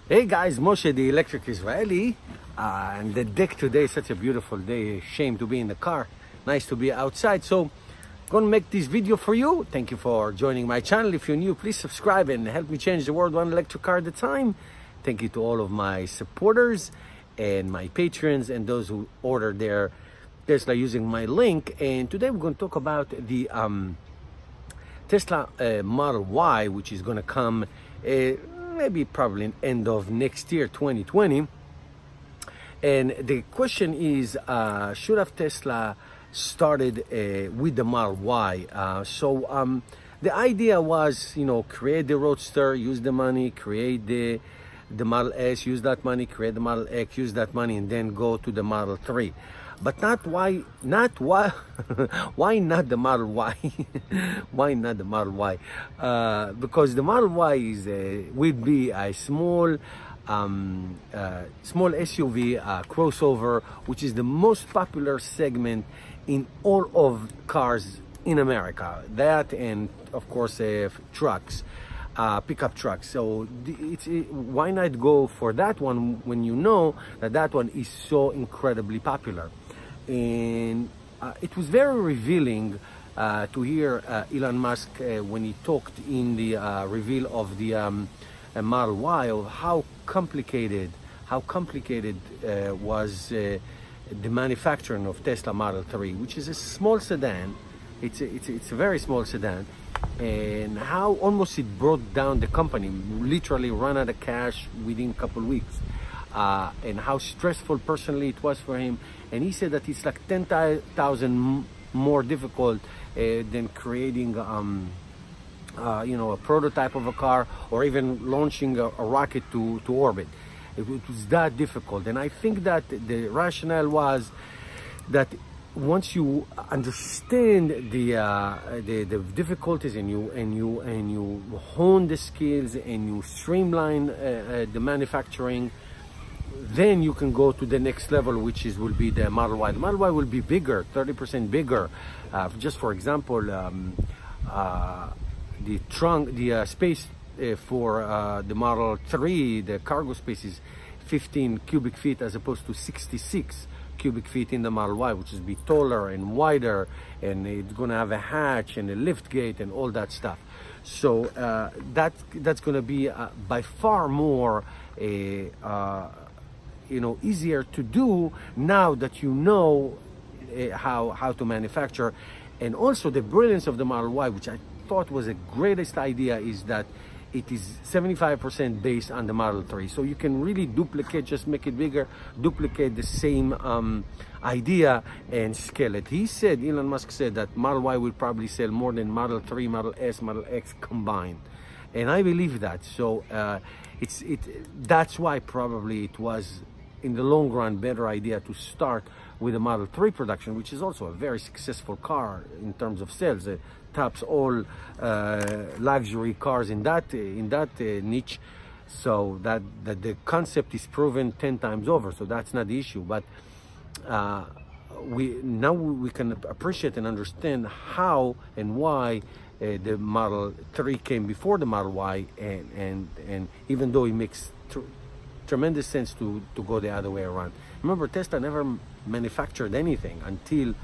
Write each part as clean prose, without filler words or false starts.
Hey guys, Moshe the Electric Israeli, and the deck today is such a beautiful day. Shame to be in the car, nice to be outside. So gonna make this video for you. Thank you for joining my channel. If you're new, please subscribe and help me change the world one electric car at a time. Thank you to all of my supporters and my patrons and those who order their Tesla using my link. And today we're going to talk about the Tesla Model Y, which is going to come maybe probably in end of next year, 2020. And the question is, should have Tesla started with the Model Y? So the idea was, create the Roadster, use the money, create the Model S, use that money, create the Model X, use that money, and then go to the Model 3. But why not the Model Y? Why not the Model Y? Because the Model Y would be a small SUV crossover, which is the most popular segment in all of cars in America. That and of course trucks, pickup trucks. So why not go for that one when you know that one is so incredibly popular? And it was very revealing to hear Elon Musk when he talked in the reveal of the Model Y, of how complicated was the manufacturing of Tesla Model 3, which is a small sedan. It's a very small sedan, and how almost it brought down the company, literally ran out of cash within a couple of weeks. And how stressful personally it was for him. And he said that it's like 10,000 more difficult than creating a prototype of a car, or even launching a rocket to orbit. It was that difficult. And I think that the rationale was that once you understand the difficulties and you hone the skills and you streamline the manufacturing, then you can go to the next level, which will be the Model Y. The Model Y will be bigger, 30% bigger. Just for example, the space for the Model 3, the cargo space is 15 cubic feet as opposed to 66 cubic feet in the Model Y, which is be taller and wider, and it's going to have a hatch and a lift gate and all that stuff. So that's going to be by far more easier to do now that you know how to manufacture. And also the brilliance of the Model Y, which I thought was the greatest idea, is that it is 75% based on the Model 3. So you can really duplicate, just make it bigger, duplicate the same idea and scale it. Elon Musk said that Model Y will probably sell more than Model 3, Model S, Model X combined. And I believe that. So that's why probably it was, in the long run, better idea to start with the Model 3 production, which is also a very successful car in terms of sales. It tops all luxury cars in that niche. So that the concept is proven 10 times over. So that's not the issue. But now we can appreciate and understand how and why the Model 3 came before the Model Y, and even though it makes tremendous sense to go the other way around. Remember, Tesla never manufactured anything until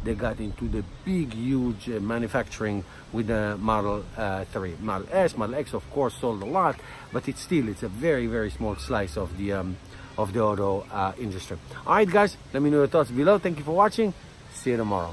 they got into the big, huge manufacturing with the Model 3. Model S, Model X, of course, sold a lot, but it's a very, very small slice of the auto industry. All right, guys, let me know your thoughts below. Thank you for watching. See you tomorrow.